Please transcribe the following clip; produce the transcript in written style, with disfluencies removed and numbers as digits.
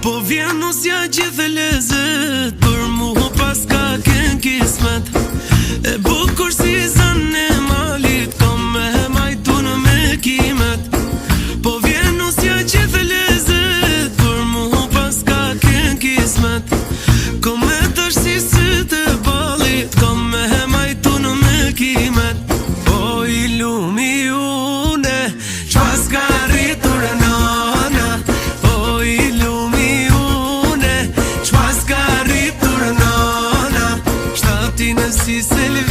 Po vjen usja gjithë lezet, për mu pas ka ken kismet. E bukur si zane malit, kom me majtu në me kimet. Po vjen usja gjithë lezet, për mu pas ka ken kismet. Kom me tash si sytë e balit, kom me majtu në me kimet. O i lumi une, qas ka rritur e nana. O i lumi une, qas ka rritur e nana. Shtatin e si selvi